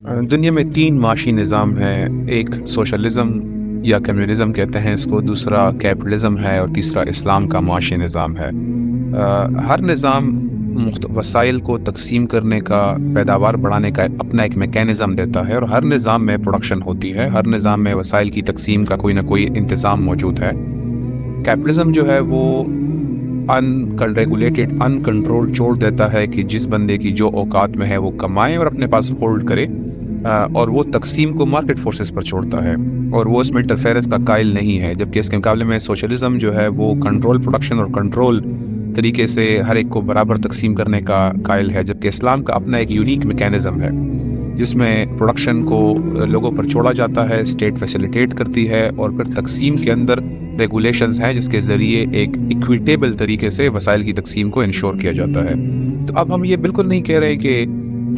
दुनिया में 3 माशी निज़ाम हैं। एक सोशलिज़म या कम्युनिज़म कहते हैं इसको, दूसरा कैपिटलिज़म है और तीसरा इस्लाम का माशी निज़ाम है। हर निज़ाम वसाइल को तक़सीम करने का, पैदावार बढ़ाने का अपना एक मैकेनिज़्म देता है और हर निज़ाम में प्रोडक्शन होती है, हर निज़ाम में वसाइल की तक़सीम का कोई ना कोई इंतज़ाम मौजूद है। कैपिटलिज़म जो है वो अनरेगुलेटेड, अनकंट्रोल छोड़ देता है कि जिस बंदे की जो औकात में है वो कमाए और अपने पास होल्ड करे, और वो तकसीम को मार्केट फोर्सेस पर छोड़ता है और वो इसमें इंटरफेरेंस का कायल नहीं है। जबकि इसके मुकाबले में सोशलिज्म जो है वो कंट्रोल प्रोडक्शन और कंट्रोल तरीके से हर एक को बराबर तकसीम करने का कायल है। जबकि इस्लाम का अपना एक यूनिक मैकेनिज़्म है जिसमें प्रोडक्शन को लोगों पर छोड़ा जाता है, स्टेट फैसिलिटेट करती है और फिर तकसीम के अंदर रेगुलेशंस हैं जिसके ज़रिए एक इक्विटेबल तरीके से वसाइल की तकसीम को इंश्योर किया जाता है। तो अब हम ये बिल्कुल नहीं कह रहे कि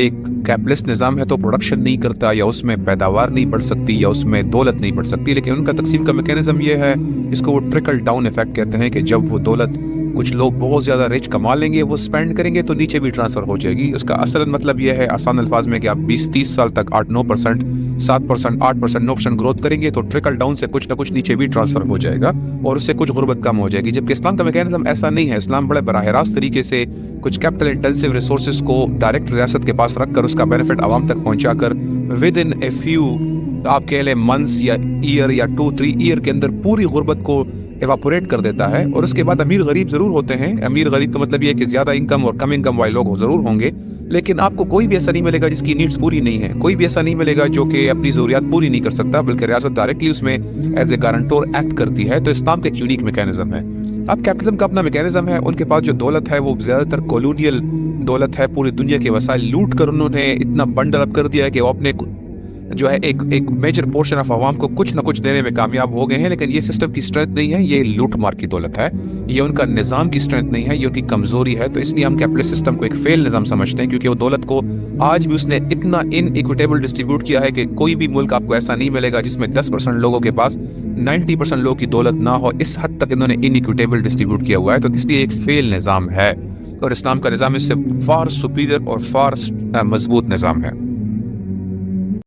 एक कैपिटलिस्ट निज़ाम है तो प्रोडक्शन नहीं करता या उसमें पैदावार नहीं बढ़ सकती या उसमें दौलत नहीं बढ़ सकती, लेकिन उनका तकसीम का मैकेनिज़्म ये है, इसको वो ट्रिकल डाउन इफेक्ट कहते हैं, कि जब वो दौलत कुछ लोग बहुत ज़्यादा रिच कमा लेंगे, वो स्पेंड करेंगे तो नीचे भी ट्रांसफ़र हो जाएगी। उसका असल मतलब यह है आसान अल्फाज में कि आप 20-30 साल तक 8-9%, 7%, 8%, 9% ग्रोथ करेंगे तो ट्रिकल डाउन से कुछ ना कुछ नीचे भी ट्रांसफ़र हो जाएगा और उससे कुछ गुर्बत कम हो जाएगी। जबकि इस्लाम का मैकेनिज़्म ऐसा नहीं है। इस्लाम बड़े बराह रास्त तरीके से कुछ कैपिटल इंटेंसिव रिसोर्सेज को डायरेक्ट रियासत के पास रख कर उसका बेनिफिट आवाम तक पहुँचा कर विद इन ए फ्यू, आप कह लें मंथ्स या ईयर या 2-3 ईयर के अंदर पूरी गुर्बत को एवापोरेट कर देता है। और उसके बाद अमीर गरीब ज़रूर होते हैं। अमीर गरीब का मतलब ये है कि ज़्यादा इनकम और कम इनकम वाले लोग ज़रूर होंगे, लेकिन आपको कोई भी ऐसा नहीं मिलेगा जिसकी नीड्स पूरी नहीं है। कोई भी ऐसा नहीं मिलेगा जो कि अपनी ज़रूरियात पूरी नहीं कर सकता, बल्कि रियासत डायरेक्टली उसमें एज ए गारंटोर एक्ट करती है। तो इस्लाम का एक यूनिक मैकेनिज़्म है। अब कैपिटलिज्म का अपना मैकेनिज़्म है। उनके पास जो दौलत है वो ज़्यादातर कॉलोनियल दौलत है। पूरी दुनिया के वसाइल लूट कर उन्होंने इतना बंडल अप कर दिया है कि वो अपने जो है एक मेजर पोर्शन ऑफ आवाम को कुछ ना कुछ देने में कामयाब हो गए हैं। लेकिन ये सिस्टम की स्ट्रेंथ नहीं है, ये लूट मार की दौलत है, ये उनका निज़ाम की स्ट्रेंथ नहीं है, ये उनकी कमज़ोरी है। तो इसलिए हम कैपिटलिस्ट सिस्टम को एक फेल निज़ाम समझते हैं, क्योंकि वो दौलत को आज भी उसने इतना इनइक्विटेबल डिस्ट्रीब्यूट किया है कि कोई भी मुल्क आपको ऐसा नहीं मिलेगा जिसमें 10% लोगों के पास 90% लोगों की दौलत ना हो। इस हद तक इन्होंने इनइक्विटेबल डिस्ट्रीब्यूट किया हुआ है। तो इसलिए एक फेल निज़ाम है और इस्लाम का निज़ाम इससे फार सुपीरियर और फार मजबूत निज़ाम है।